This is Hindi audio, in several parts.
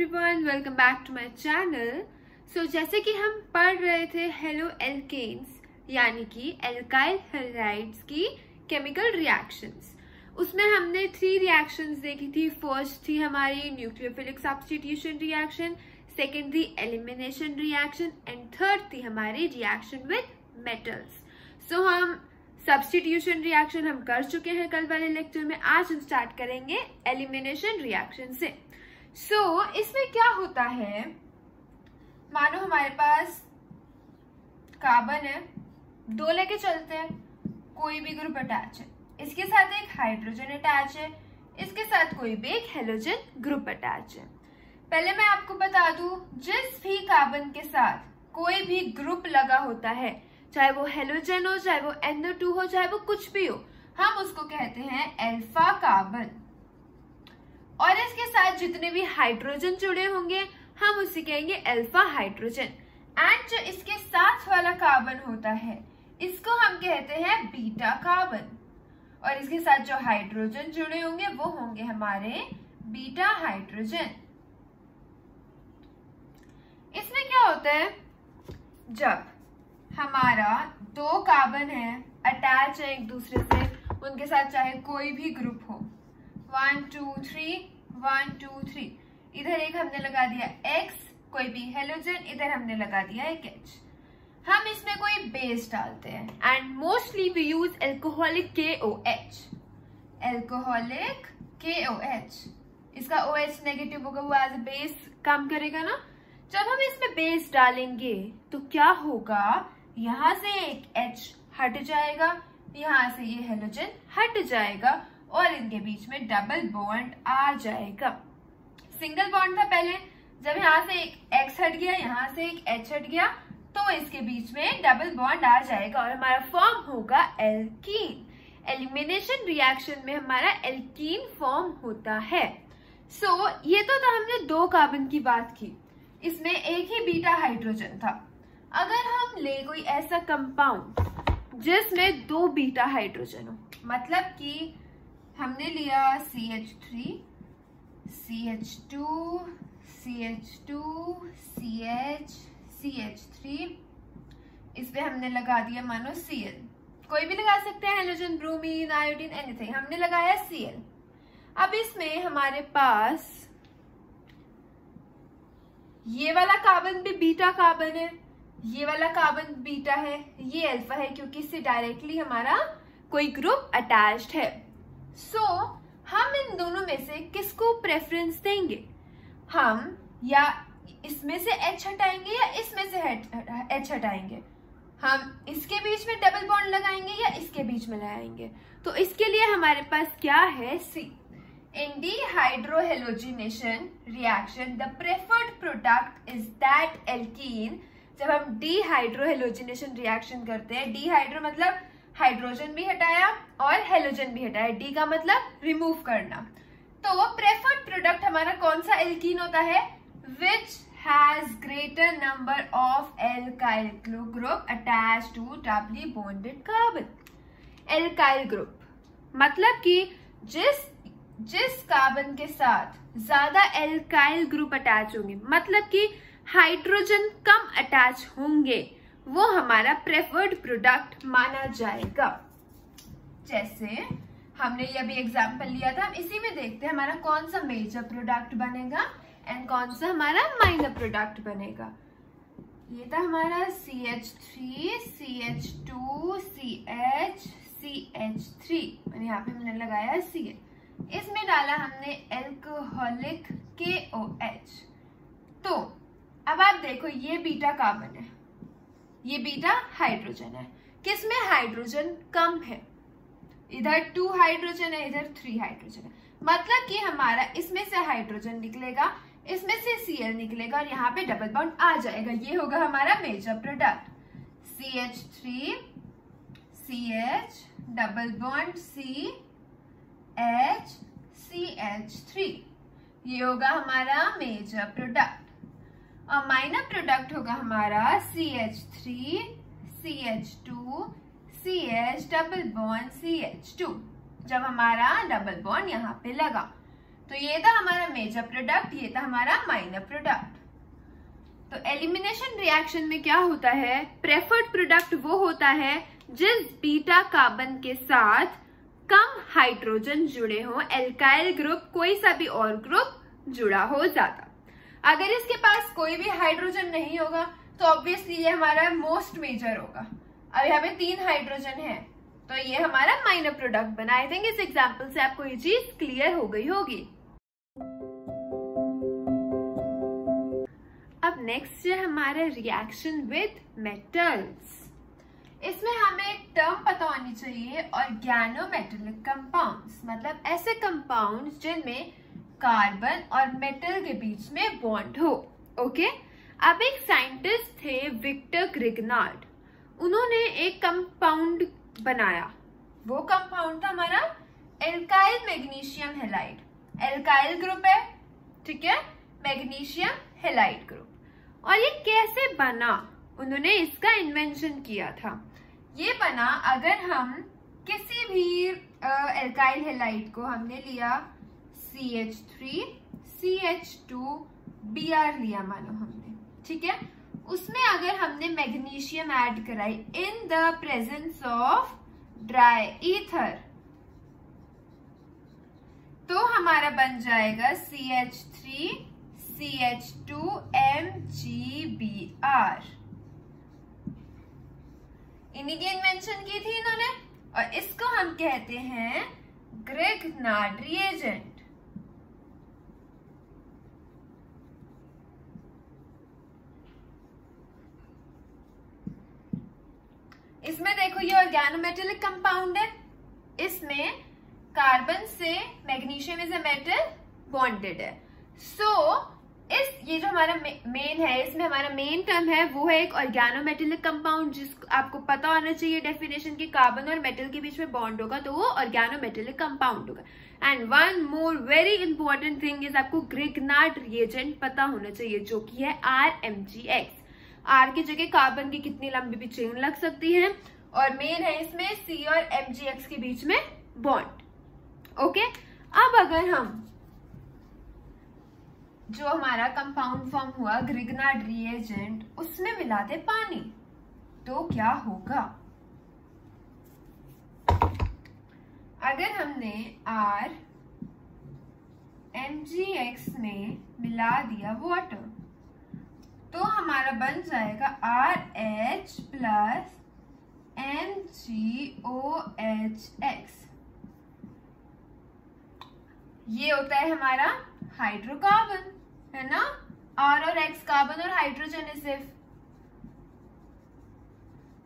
Everyone, welcome back to my channel. So जैसे कि हम पढ़ रहे थे हेलो एल्केन्स यानी कि एल्काइल हैलाइड्स की केमिकल रिएक्शंस, उसमें हमने 3 रिएक्शंस देखी थी। फर्स्ट थी हमारी न्यूक्लियोफिलिक सब्स्टिट्यूशन रिएक्शन, सेकेंड थी एलिमिनेशन रिएक्शन एंड थर्ड थी हमारी रिएक्शन विद मेटल्स। सो हम सब्स्टिट्यूशन रिएक्शन हम कर चुके हैं कल वाले लेक्चर में। आज हम स्टार्ट करेंगे एलिमिनेशन रिएक्शन से। इसमें क्या होता है, मानो हमारे पास कार्बन है, 2 लेके चलते हैं, कोई भी ग्रुप अटैच है, इसके साथ एक हाइड्रोजन अटैच है, इसके साथ कोई भी एक हेलोजन ग्रुप अटैच है। पहले मैं आपको बता दूं, जिस भी कार्बन के साथ कोई भी ग्रुप लगा होता है, चाहे वो हेलोजन हो, चाहे वो NO2 हो, चाहे वो कुछ भी हो, हम उसको कहते हैं अल्फा कार्बन। और इसके साथ जितने भी हाइड्रोजन जुड़े होंगे हम उसे कहेंगे अल्फा हाइड्रोजन। एंड जो इसके साथ वाला कार्बन होता है इसको हम कहते हैं बीटा कार्बन। और इसके साथ जो हाइड्रोजन जुड़े होंगे वो होंगे हमारे बीटा हाइड्रोजन। इसमें क्या होता है, जब हमारा 2 कार्बन है, अटैच है एक दूसरे से, उनके साथ चाहे कोई भी ग्रुप हो, 1 2 3 1 2 3, इधर एक हमने लगा दिया X, कोई भी हेलोजन, इधर हमने लगा दिया एक H। हम इसमें कोई बेस डालते हैं and mostly we use alcoholic KOH। Alcoholic KOH, इसका OH नेगेटिव होगा, वो एज ए बेस काम करेगा ना। जब हम इसमें बेस डालेंगे तो क्या होगा, यहाँ से एक H हट जाएगा, यहाँ से ये हेलोजन हट जाएगा और इनके बीच में डबल बॉन्ड आ जाएगा। सिंगल बॉन्ड था पहले, जब यहाँ से एक X हट गया, यहाँ से एक H हट गया, तो इसके बीच में डबल बॉन्ड आ जाएगा और हमारा फॉर्म होगा एल्कीन। एलिमिनेशन रिएक्शन में हमारा एल्कीन फॉर्म होता है। ये तो था हमने 2 कार्बन की बात की, इसमें एक ही बीटा हाइड्रोजन था। अगर हम ले कोई ऐसा कंपाउंड जिसमें 2 बीटा हाइड्रोजन हो, मतलब कि हमने लिया CH3 CH2 CH2 CH CH3, इस पे हमने लगा दिया मानो Cl, कोई भी लगा सकते हैं, हेलोजन, ब्रोमीन, आयोडीन, एनीथिंग, हमने लगाया Cl। अब इसमें हमारे पास ये वाला कार्बन भी बीटा कार्बन है, ये वाला कार्बन बीटा है, ये अल्फा है क्योंकि इससे डायरेक्टली हमारा कोई ग्रुप अटैच्ड है। हम इन दोनों में से किसको प्रेफरेंस देंगे? हम या इसमें से H हटाएंगे या इसमें से H हटाएंगे? हम इसके बीच में डबल बॉन्ड लगाएंगे या इसके बीच में लगाएंगे? तो इसके लिए हमारे पास क्या है, C। In dehydrohalogenation reaction, the preferred product is that alkene। जब हम डिहाइड्रोहेलोजिनेशन रिएक्शन करते हैं, डिहाइड्रो मतलब हाइड्रोजन भी हटाया और हेलोजन भी हटाया, डी का मतलब रिमूव करना। तो प्रेफर्ड प्रोडक्ट हमारा कौन सा एल्कीन होता है, which has greater number of alkyl group attached to doubly bonded carbon. Alkyl group मतलब कि जिस कार्बन के साथ ज्यादा एल्काइल ग्रुप अटैच होंगे, मतलब कि हाइड्रोजन कम अटैच होंगे, वो हमारा प्रेफर्ड प्रोडक्ट माना जाएगा। जैसे हमने ये अभी एग्जांपल लिया था, हम इसी में देखते हैं हमारा कौन सा मेजर प्रोडक्ट बनेगा एंड कौन सा हमारा माइनर प्रोडक्ट बनेगा। ये था हमारा CH3 CH2 CH CH3 और यहाँ पे हमने लगाया Cl। इसमें डाला हमने एल्कोहलिक KOH। तो अब आप देखो, ये बीटा कार्बन है, ये बीटा हाइड्रोजन है, किसमें हाइड्रोजन कम है, इधर 2 हाइड्रोजन है, इधर 3 हाइड्रोजन है, मतलब कि हमारा इसमें से हाइड्रोजन निकलेगा, इसमें से Cl निकलेगा और यहाँ पे डबल बॉन्ड आ जाएगा। ये होगा हमारा major product, CH3 CH double bond CH CH3, ये होगा हमारा मेजर प्रोडक्ट। और माइनर प्रोडक्ट होगा हमारा CH3 CH2 CH double bond CH2, जब हमारा डबल बॉन्ड यहाँ पे लगा। तो ये था हमारा मेजर प्रोडक्ट, ये था हमारा माइनर प्रोडक्ट। तो एलिमिनेशन रिएक्शन में क्या होता है, प्रेफर्ड प्रोडक्ट वो होता है जिस बीटा कार्बन के साथ कम हाइड्रोजन जुड़े हो, एल्काइल ग्रुप कोई सा भी और ग्रुप जुड़ा हो ज्यादा। अगर इसके पास कोई भी हाइड्रोजन नहीं होगा तो ऑब्वियसली ये हमारा मोस्ट मेजर होगा। अब यहाँ पे 3 हाइड्रोजन है तो ये हमारा माइनर प्रोडक्ट बना। आई थिंक इस एग्जाम्पल से आपको ये चीज क्लियर हो गई होगी। अब नेक्स्ट है हमारा रिएक्शन विद मेटल्स। इसमें हमें एक टर्म पता होनी चाहिए, ऑर्गेनोमेटेलिक कंपाउंड्स, मतलब ऐसे कंपाउंड्स जिनमें कार्बन और मेटल के बीच में बॉन्ड हो। ओके, अब एक साइंटिस्ट थे विक्टर ग्रिग्नार्ड, उन्होंने एक कंपाउंड बनाया। वो कंपाउंड था हमारा alkyl magnesium halide. Alkyl group है, ठीक है, मैग्नीशियम हैलाइड ग्रुप। और ये कैसे बना, उन्होंने इसका इन्वेंशन किया था। ये बना, अगर हम किसी भी एल्काइल हैलाइड को हमने लिया CH3 CH2 Br लिया मानो हमने, ठीक है, उसमें अगर हमने मैग्नीशियम ऐड कराई इन the presence of dry ether तो हमारा बन जाएगा CH3 CH2 MgBr। इन्हीं की इन्वेंशन की थी इन्होंने, और इसको हम कहते हैं ग्रिग्नार्ड रिएजेंट। इसमें देखो ये ऑर्गेनोमेटेलिक कंपाउंड है, इसमें कार्बन से magnesium is a metal bonded है। सो ये जो हमारा मेन है, इसमें हमारा मेन टर्म है वो है एक ऑर्गेनोमेटेलिक कंपाउंड, जिसको आपको पता होना चाहिए डेफिनेशन की, कार्बन और मेटल के बीच में बॉन्ड होगा तो वो ऑर्गेनोमेटेलिक कंपाउंड होगा। And one more very important thing is आपको ग्रिग्नार्ड रिएजेंट पता होना चाहिए, जो कि है RMgX। R की जगह कार्बन की कितनी लंबी भी चेन लग सकती है, और मेन है इसमें C और MgX के बीच में बॉन्ड। ओके, अब अगर हम जो हमारा कंपाउंड फॉर्म हुआ ग्रिग्नार्ड रिएजेंट उसमें मिला दे पानी तो क्या होगा। अगर हमने RMgX में मिला दिया वाटर तो हमारा बन जाएगा RH प्लस MgOHX। ये होता है हमारा हाइड्रोकार्बन, है ना, R और X कार्बन और हाइड्रोजन है सिर्फ।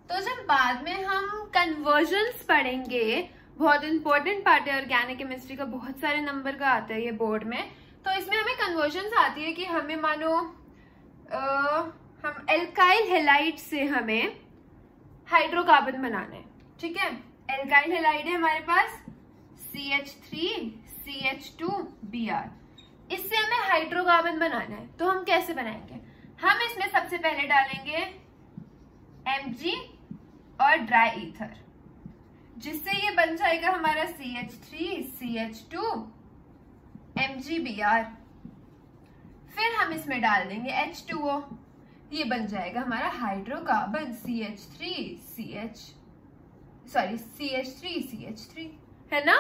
तो जब बाद में हम कन्वर्जन्स पढ़ेंगे, बहुत इंपॉर्टेंट पार्ट है ऑर्गेनिक केमिस्ट्री का, बहुत सारे नंबर का आता है ये बोर्ड में, तो इसमें हमें कन्वर्जन्स आती है कि हमें मानो हम एल्काइल हैलाइड से हमें हाइड्रोकार्बन बनाना है, ठीक है। एल्काइल हैलाइड है हमारे पास CH3 CH2 Br, इससे हमें हाइड्रोकार्बन बनाना है। तो हम कैसे बनाएंगे, हम इसमें सबसे पहले डालेंगे Mg और ड्राई ईथर, जिससे ये बन जाएगा हमारा CH3 CH2 MgBr। फिर हम इसमें डाल देंगे H2O, ये बन जाएगा हमारा हाइड्रोकार्बन CH3 है ना।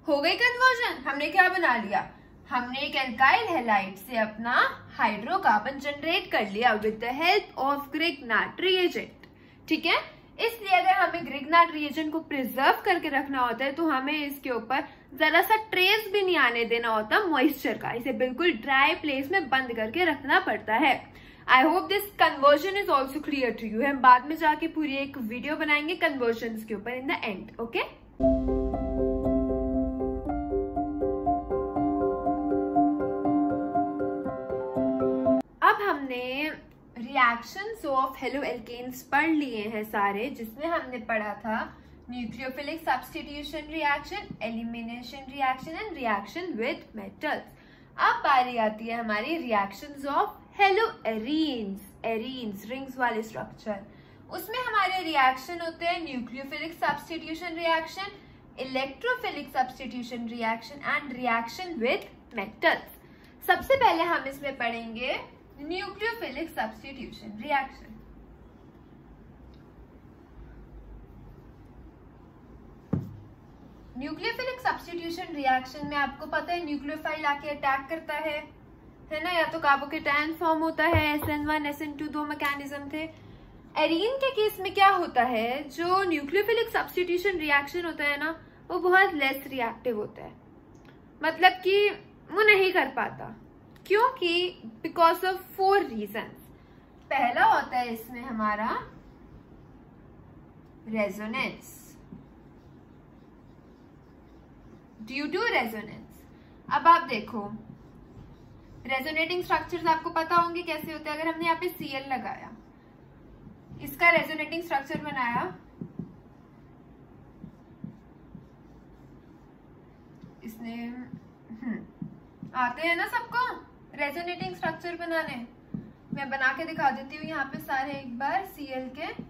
हो गई कन्वर्जन, हमने क्या बना लिया, हमने एक एल्काइल हैलाइड से अपना हाइड्रोकार्बन जनरेट कर लिया with the help of Grignard reagent, ठीक है। इसलिए अगर हमें ग्रिग्नार्ड रिएजेंट को प्रिजर्व करके रखना होता है तो हमें इसके ऊपर जरा सा ट्रेस भी नहीं आने देना होता मॉइस्चर का, इसे बिल्कुल ड्राई प्लेस में बंद करके रखना पड़ता है। I hope this conversion is also clear to you. हम बाद में जाके पूरी एक वीडियो बनाएंगे कन्वर्जन के ऊपर इन द एंड, ओके। अब हमने रिएक्शंस ऑफ हेलो एल्केन्स पढ़ लिए हैं सारे, जिसमें हमने पढ़ा था nucleophilic substitution reaction, elimination reaction and reaction with metals. अब बारी आती है हमारी reactions of hello arenes rings वाले स्ट्रक्चर। उसमें हमारे रिएक्शन होते हैं nucleophilic substitution reaction, electrophilic substitution reaction and reaction with metals. सबसे पहले हम इसमें पढ़ेंगे nucleophilic substitution reaction. Nucleophilic substitution reaction में आपको पता है न्यूक्लियोफाइल आके अटैक करता है ना, या तो कार्बोकेटायन फॉर्म होता है, SN1 SN2 दो मैकेनिज्म थे। एरीन के केस में क्या होता है, जो न्यूक्लियोफिलिक सब्स्टिट्यूशन रिएक्शन होता है ना, वो बहुत लेस रिएक्टिव होता है, मतलब कि वो नहीं कर पाता। क्योंकि बिकॉज ऑफ 4 रीजंस। पहला होता है इसमें हमारा रेजोनेंस, ड्यू टू रेजोनेंस। अब आप देखो रेजोनेटिंग स्ट्रक्चर्स आपको पता होंगे कैसे होते हैं। अगर हमने यहाँ पे Cl लगाया, इसका रेजोनेटिंग स्ट्रक्चर बनाया, इसने आते हैं ना सबको रेजोनेटिंग स्ट्रक्चर बनाने। मैं बना के दिखा देती हूँ यहाँ पे सारे एक बार Cl के।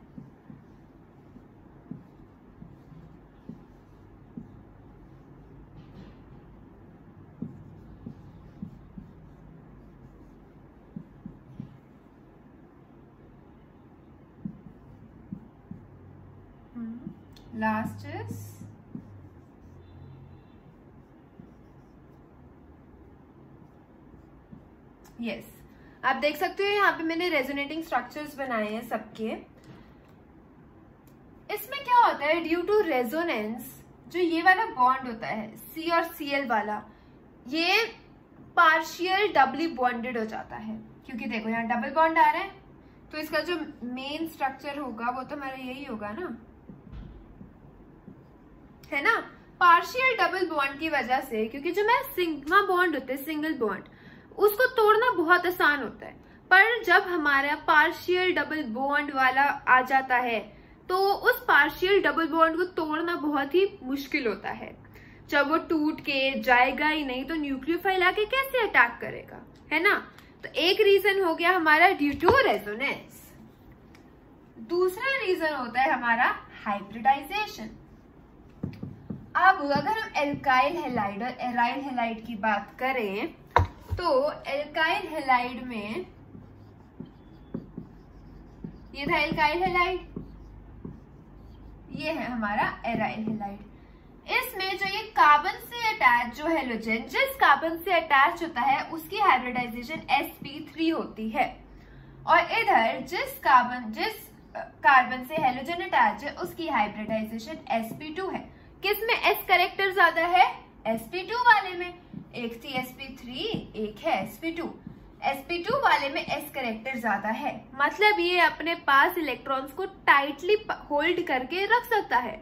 Last is yes, आप देख सकते हो यहाँ पे मैंने रेजोनेटिंग स्ट्रक्चर्स बनाए हैं सबके। इसमें क्या होता है, ड्यू टू रेजोनेंस जो ये वाला बॉन्ड होता है C और Cl वाला, ये पार्शियल डबली बॉन्डेड हो जाता है। क्योंकि देखो यहाँ डबल बॉन्ड आ रहा है, तो इसका जो मेन स्ट्रक्चर होगा वो तो हमारा यही होगा ना, है ना। पार्शियल डबल बॉन्ड की वजह से, क्योंकि जो मैं सिग्मा बॉन्ड होते हैं सिंगल बॉन्ड, उसको तोड़ना बहुत आसान होता है, पर जब हमारा पार्शियल डबल बॉन्ड वाला आ जाता है तो उस पार्शियल डबल बॉन्ड को तोड़ना बहुत ही मुश्किल होता है। जब वो टूट के जाएगा ही नहीं तो न्यूक्लियोफाइल आके कैसे अटैक करेगा, है ना। तो एक रीजन हो गया हमारा ड्यू टू रेजोनेंस। दूसरा रीजन होता है हमारा हाइब्रिडाइजेशन। अब अगर हम एल्काइल हैलाइड और एराइल हैलाइड की बात करें तो एल्काइल हैलाइड में ये था एल्काइल हैलाइड, ये है हमारा एराइल हैलाइड। इसमें जो ये कार्बन से अटैच जो हेलोजन जिस कार्बन से अटैच होता है उसकी हाइब्रिडाइजेशन sp3 होती है, और इधर जिस कार्बन से हेलोजन अटैच है उसकी हाइब्रिडाइजेशन sp2 है। किसमें s करेक्टर ज्यादा है, sp2 वाले में। एक थी sp3, एक है sp2। sp2 वाले में s करेक्टर ज्यादा है, मतलब ये अपने पास इलेक्ट्रॉन्स को टाइटली होल्ड करके रख सकता है।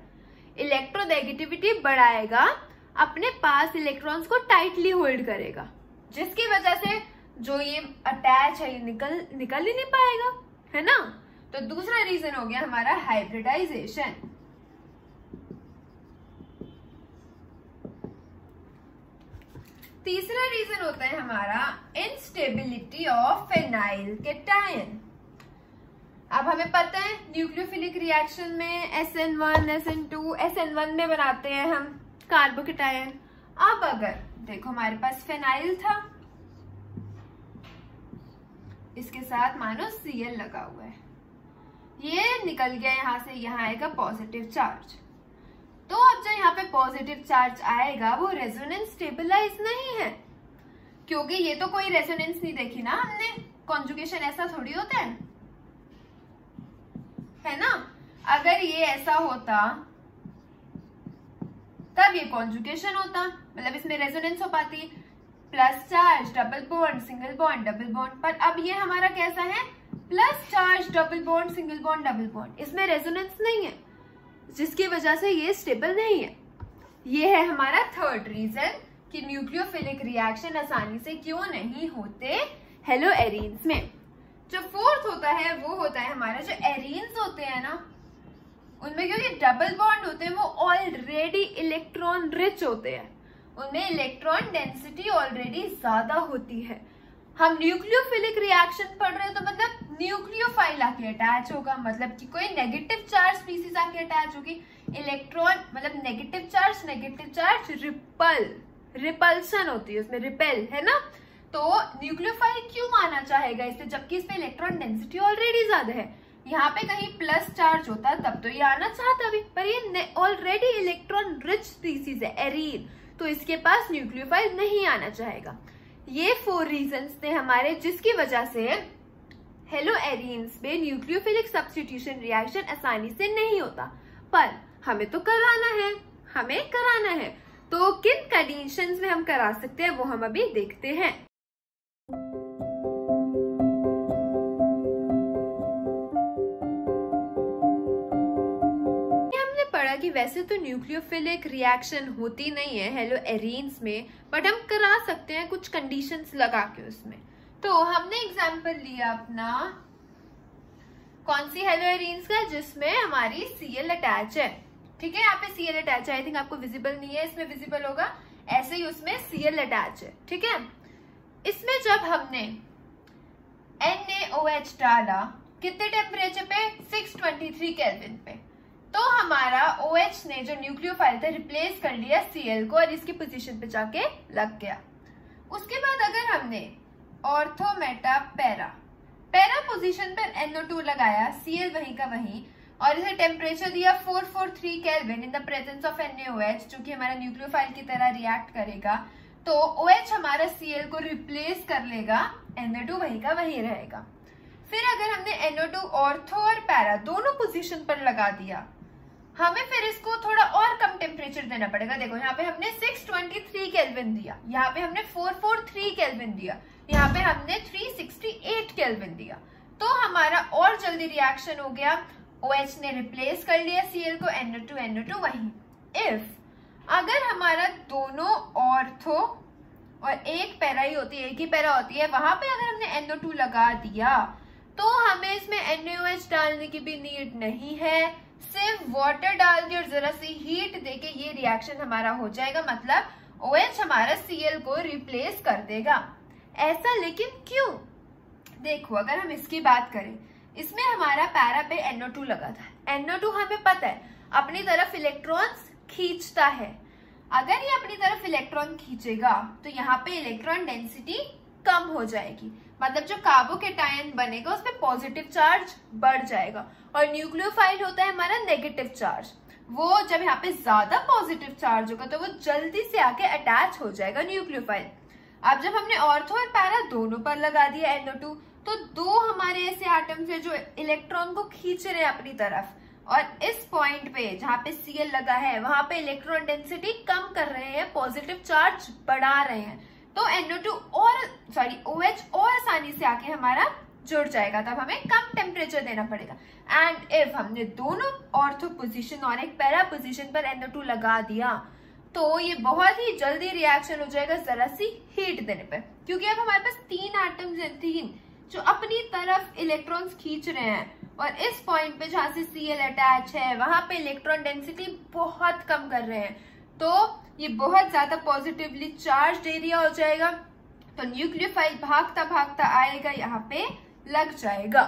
इलेक्ट्रोनेगेटिविटी बढ़ाएगा, अपने पास इलेक्ट्रॉन्स को टाइटली होल्ड करेगा, जिसकी वजह से जो ये अटैच है ये निकल ही नहीं पाएगा, है ना। तो दूसरा रीजन हो गया हमारा हाइब्रिडाइजेशन। तीसरा रीजन होता है हमारा इंस्टेबिलिटी ऑफ फेनाइल कैटायन। अब हमें पता है न्यूक्लियोफिलिक रिएक्शन में SN1 SN2 SN1 में बनाते हैं हम कार्बोकेटायन। अब अगर देखो हमारे पास फेनाइल था, इसके साथ मानो Cl लगा हुआ है, ये निकल गया यहां से, यहां आएगा पॉजिटिव चार्ज। तो अब जब यहाँ पे पॉजिटिव चार्ज आएगा वो रेजोनेंस स्टेबलाइज नहीं है, क्योंकि ये तो कोई रेजोनेंस नहीं देखी ना हमने। कॉन्जुगेशन ऐसा थोड़ी होता है ना। अगर ये ऐसा होता तब ये कॉन्जुगेशन होता, मतलब इसमें रेजोनेंस हो पाती, plus charge double bond single bond double bond. पर अब ये हमारा कैसा है, plus charge double bond single bond double bond, इसमें रेजोनेंस नहीं है, जिसकी वजह से ये स्टेबल नहीं है। ये है हमारा थर्ड रीजन कि न्यूक्लियोफिलिक रिएक्शन आसानी से क्यों नहीं होते हेलो एरीन्स में। जो फोर्थ होता है वो होता है हमारा जो एरीन्स होते हैं ना, उनमें क्योंकि डबल बॉन्ड होते हैं वो ऑलरेडी इलेक्ट्रॉन रिच होते हैं, उनमें इलेक्ट्रॉन डेंसिटी ऑलरेडी ज्यादा होती है। हम न्यूक्लियोफिलिक रिएक्शन पढ़ रहे हैं तो मतलब न्यूक्लियोफाइल आके अटैच होगा, मतलब कि कोई नेगेटिव चार्ज स्पीसीज आके अटैच होगी। इलेक्ट्रॉन मतलब नेगेटिव चार्ज रिपल्सन होती है, उसमें रिपेल है ना। तो न्यूक्लियोफाइल क्यों आना चाहेगा इससे, जबकि इसमें इलेक्ट्रॉन डेंसिटी ऑलरेडी ज्यादा है। यहाँ पे कहीं प्लस चार्ज होता तब तो ये आना चाहता भी, पर ये ऑलरेडी इलेक्ट्रॉन रिच स्पीसीज है, एरीन, तो इसके पास न्यूक्लियोफाइल नहीं आना चाहेगा। ये 4 रीजंस थे हमारे, जिसकी वजह से हेलो एरीन्स में न्यूक्लियोफिलिक सब्स्टिट्यूशन रिएक्शन आसानी से नहीं होता, पर हमें तो कराना है। तो किन कंडीशंस में हम करा सकते हैं वो हम अभी देखते हैं। हमने पढ़ा कि वैसे तो न्यूक्लियोफिलिक रिएक्शन होती नहीं है हेलो एरीन्स में, बट हम करा सकते हैं कुछ कंडीशंस लगा के उसमें। तो हमने एग्जाम्पल लिया अपना कौन सी हेलो एरीन्स का, जिसमें हमारी Cl अटैच है, ठीक है। यहाँ पे Cl अटैच है, आई थिंक आपको विजिबल नहीं है, इसमें विजिबल होगा, ऐसे ही उसमें Cl अटैच है, ठीक है। इसमें जब हमने NaOH डाला कितने टेम्परेचर पे, 623 केल्विन पे, तो हमारा OH ने जो न्यूक्लियोफाइल था रिप्लेस कर लिया Cl को और इसकी पोजीशन पे जाके लग गया। उसके बाद अगर हमने ऑर्थो मेटा पैरा पोजीशन पर NO2 लगाया, Cl वहीं का वहीं, और इसे टेम्परेचर दिया 443 kelvin in the presence of NaOH, जो कि हमारा न्यूक्लियोफाइल की तरह रिएक्ट करेगा, तो OH हमारा Cl को रिप्लेस कर लेगा, NO2 वहीं का वहीं रहेगा। फिर अगर हमने NO2 ऑर्थो और पैरा दोनों पोजीशन पर लगा दिया, हमें फिर इसको थोड़ा और कम टेम्परेचर देना पड़ेगा। देखो यहाँ पे हमने 623 केल्विन दिया, यहाँ पे हमने 443 केल्विन दिया, यहाँ पे हमने 368 केल्विन दिया, तो हमारा और जल्दी रिएक्शन हो गया। OH ने रिप्लेस कर लिया Cl को, NO2 वहीं। अगर हमारा दोनों ऑर्थो और एक पैरा ही होती है, एक ही पैरा होती है, वहां पे अगर हमने NO2 लगा दिया तो हमें इसमें NaOH डालने की भी नीड नहीं है, सिर्फ वाटर डाल के और जरा सी हीट देके ये रिएक्शन हमारा हो जाएगा, मतलब OH हमारा Cl को रिप्लेस कर देगा। ऐसा लेकिन क्यों? देखो अगर हम इसकी बात करें, इसमें हमारा पैरा पे NO2 लगा था, NO2 हमें पता है अपनी तरफ इलेक्ट्रॉन्स खींचता है। अगर ये अपनी तरफ इलेक्ट्रॉन खींचेगा तो यहाँ पे इलेक्ट्रॉन डेंसिटी कम हो जाएगी, मतलब जो कार्बोकेटायन बनेगा उस पर पॉजिटिव चार्ज बढ़ जाएगा, और न्यूक्लियोफाइल होता है हमारा नेगेटिव चार्ज, वो जब यहाँ पे ज्यादा पॉजिटिव चार्ज होगा तो वो जल्दी से आके अटैच हो जाएगा न्यूक्लियोफाइल। अब जब हमने ऑर्थो और पैरा दोनों पर लगा दिया NO2, तो दो हमारे ऐसे एटम्स है जो इलेक्ट्रॉन को खींच रहे हैं अपनी तरफ, और इस पॉइंट पे जहाँ पे Cl लगा है वहां पे इलेक्ट्रॉन डेंसिटी कम कर रहे हैं, पॉजिटिव चार्ज बढ़ा रहे हैं, तो OH और आसानी से आके हमारा जुड़ जाएगा, तब हमें कम टेम्परेचर देना पड़ेगा। एंड इफ हमने दोनों ऑर्थो पोजीशन और एक पैरा पोजीशन पर NO2 लगा दिया तो ये बहुत ही जल्दी रिएक्शन हो जाएगा जरा सी हीट देने पर, क्योंकि अब हमारे पास 3 एटम्स हैं, 3 जो अपनी तरफ इलेक्ट्रॉन्स खींच रहे हैं, और इस पॉइंट पे जहां से Cl अटैच है वहां पे इलेक्ट्रॉन डेंसिटी बहुत कम कर रहे हैं, तो ये बहुत ज्यादा पॉजिटिवली चार्ज एरिया हो जाएगा, तो न्यूक्लियोफाइल भागता भागता आएगा, यहाँ पे लग जाएगा।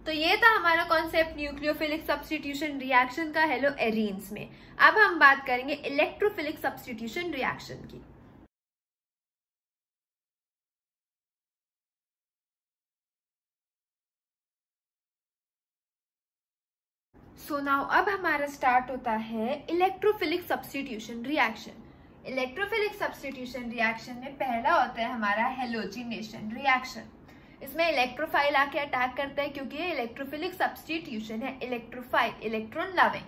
तो ये था हमारा कॉन्सेप्ट न्यूक्लियोफिलिक सब्स्टिट्यूशन रिएक्शन का हेलो एरीन्स में। अब हम बात करेंगे इलेक्ट्रोफिलिक सब्स्टिट्यूशन रिएक्शन की। सो नाउ अब हमारा स्टार्ट होता है electrophilic substitution reaction. Electrophilic substitution reaction में पहला होता है हमारा हेलोजिनेशन रिएक्शन। इसमें इलेक्ट्रोफाइल आके अटैक करता है क्योंकि ये इलेक्ट्रोफिलिक सब्स्टिट्यूशन है, इलेक्ट्रोफाइल इलेक्ट्रॉन लविंग।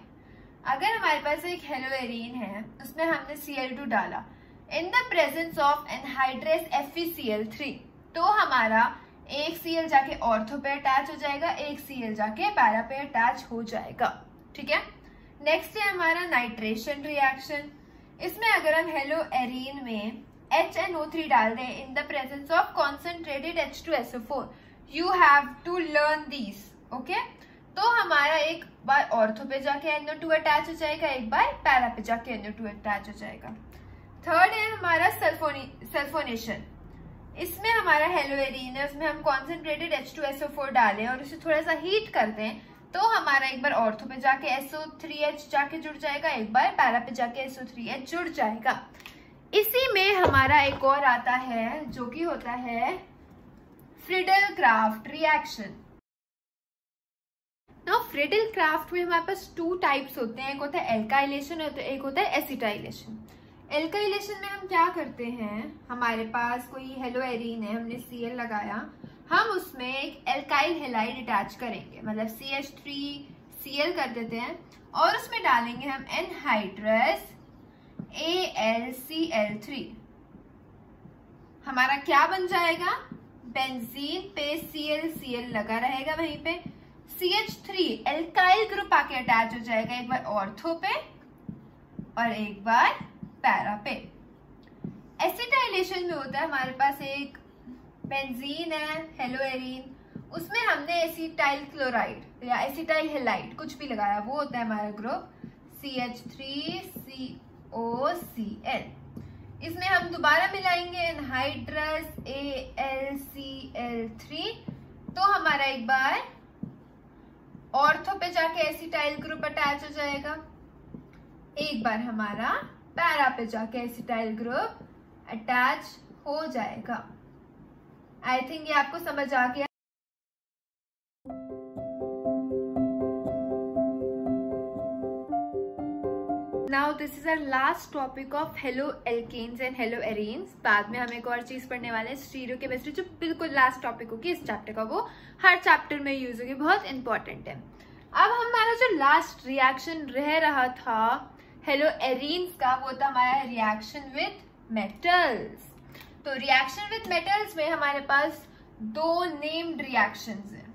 अगर हमारे पास एक हेलो एरीन है, उसमें हमने Cl2 डाला इन the presence of anhydrase FeCl3, तो हमारा एक Cl जाके ऑर्थो पे अटैच हो जाएगा, एक Cl जाके पैरा पे अटैच हो जाएगा, ठीक है। नेक्स्ट है हमारा नाइट्रेशन रिएक्शन। इसमें अगर हम हेलो एरीन में HNO3 डाल दें in the presence of concentrated H2SO4, you have to learn this, okay. तो हमारा एक बार ऑर्थो पे जाके NO2 अटैच हो जाएगा, एक बार पैरा पे जाके NO2 अटैच हो जाएगा। थर्ड है हमारा सल्फोनेशन। इसमें हमारा हेलो एरीन है, उसमें हम कॉन्सेंट्रेटेड H2SO4 डालें और उसे थोड़ा सा हीट कर दें, तो हमारा एक बार ऑर्थो पे जाके SO3H जाके जुड़ जाएगा, एक बार पैरा पे जाके SO3H जुड़ जाएगा। इसी में हमारा एक और आता है जो कि होता है फ्रीडल-क्राफ्ट रिएक्शन। नाउ फ्रीडल-क्राफ्ट में हमारे पास 2 टाइप्स होते हैं, एक होता है एल्काइलेशन और एक होता है एसिटाइलेशन। एल्काइलेशन में हम क्या करते हैं, हमारे पास कोई हेलोएरीन है, हमने Cl लगाया, हम उसमें एक एल्काइल हेलाइड अटैच करेंगे, मतलब CH3Cl कर देते हैं और उसमें डालेंगे हम एनहाइड्रस AlCl3। हमारा क्या बन जाएगा, बेंजीन पे Cl लगा रहेगा, वहीं पे CH3 एल्काइल ग्रुप आके अटैच हो जाएगा, एक बार ऑर्थो पे और एक बार पैरा पे। एसिटाइलेशन में होता है हमारे पास एक बेंजीन है, हेलोएरीन, उसमें हमने एसिटाइल क्लोराइड या एसिटाइल हेलाइड कुछ भी लगाया, वो होता है हमारा ग्रुप CH3COCl। इसमें हम दोबारा मिलाएंगे एनहाइड्रस AlCl3, तो हमारा एक बार ऑर्थो पे जाके एसिटाइल ग्रुप अटैच हो जाएगा, एक बार हमारा पैरा पे जाके एसिटाइल ग्रुप अटैच हो जाएगा। आई थिंक ये आपको समझ आ गया। Now this is our last topic of halo alkanes and halo arenes. बाद में हम एक और चीज पढ़ने वाले हैं, स्टीरियोकेमिस्ट्री, जो बिल्कुल लास्ट टॉपिक होगी इस चैप्टर का, वो हर चैप्टर में यूज होगी, बहुत इंपॉर्टेंट है। अब हमारा जो लास्ट रिएक्शन रह रहा था हेलो एरीन्स का, वो था हमारा रिएक्शन विथ मेटल्स। तो रिएक्शन विथ मेटल्स में हमारे पास 2 नेम्ड रिएक्शंस हैं,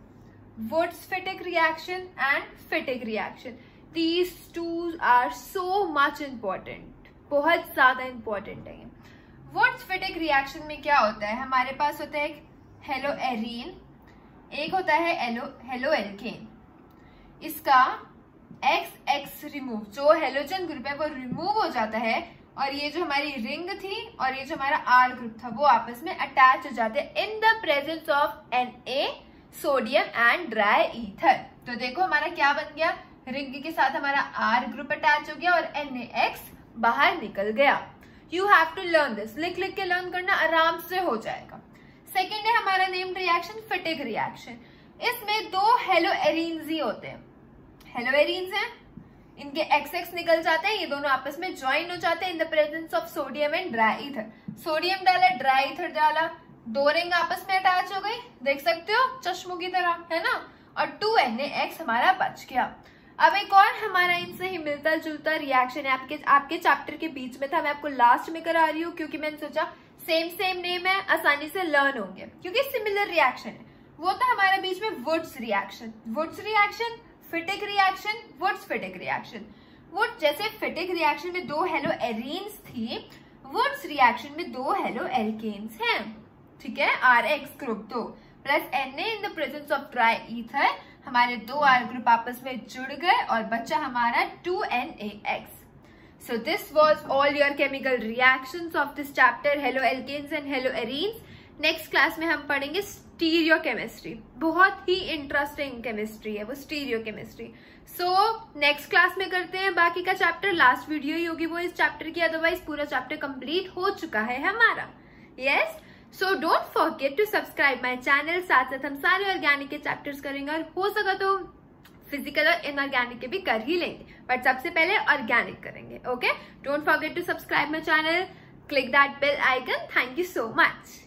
वुड्स-फिटिक reaction and फिटिक reaction. These two are so much important, बहुत ज्यादा इंपॉर्टेंट है। वुड्स-फिटिक रिएक्शन में क्या होता है, हमारे पास होता है एक हेलो एरीन, एक होता है हेलो एल्केन। इसका XX रिमूव, जो हेलोजन ग्रुप है वो रिमूव हो जाता है और ये जो हमारी रिंग थी और ये जो हमारा R ग्रुप था वो आपस में अटैच हो जाते हैं इन the presence of Na, sodium and dry ether. तो देखो हमारा क्या बन गया, रिंग के साथ हमारा R ग्रुप अटैच हो गया और NaX बाहर निकल गया। You have to learn this, लिख लिख के लर्न करना, आराम से हो जाएगा। सेकेंड है हमारा नेम्ड रिएक्शन फिटिक रिएक्शन। इसमें 2 हेलो एरीन्स ही होते हैं, हेलो एरीन्स हैं, इनके XX निकल जाते हैं, ये दोनों आपस में ज्वाइन हो जाते हैं इन the presence of sodium and dry ether. Sodium डाला, ड्राई ईथर डाला, 2 रिंग आपस में अटैच हो गई, देख सकते हो चश्मों की तरह, है ना, और 2NaX हमारा बच गया। अब एक और हमारा इनसे ही मिलता जुलता रिएक्शन है, आपके चैप्टर के बीच में था, मैं आपको लास्ट में करा रही हूँ क्योंकि मैंने सोचा सेम नेम है, आसानी से लर्न होंगे क्योंकि सिमिलर रिएक्शन है। वो था हमारे बीच में Wurtz reaction, फिटिक reaction, वुड्स-फिटिक reaction. Would जैसे फिटिक रिएक्शन में 2 हेलो एरीन्स थी, वुड्स रिएक्शन में 2 हेलो एल्केन्स हैं, ठीक है, RX group 2 plus Na in the presence of dry ether, हमारे 2 R ग्रुप आपस में जुड़ गए और बचा हमारा 2NaX। So this was all your chemical reactions of this chapter, hello alkanes and hello arenes. Next class में हम पढ़ेंगे स्टीरियो केमिस्ट्री, बहुत ही इंटरेस्टिंग केमिस्ट्री है वो stereo chemistry. So next class में करते हैं बाकी का चैप्टर, लास्ट वीडियो ही होगी वो इस चैप्टर की, अदरवाइज पूरा चैप्टर कंप्लीट हो चुका है हमारा। Yes, so don't forget to subscribe my channel. साथ साथ हम सारे ऑर्गेनिक के चैप्टर्स करेंगे और हो सका तो फिजिकल और इनऑर्गेनिक के भी कर ही लेंगे, बट सबसे पहले ऑर्गेनिक करेंगे। Okay, don't forget to subscribe my channel, click that bell icon. Thank you so much.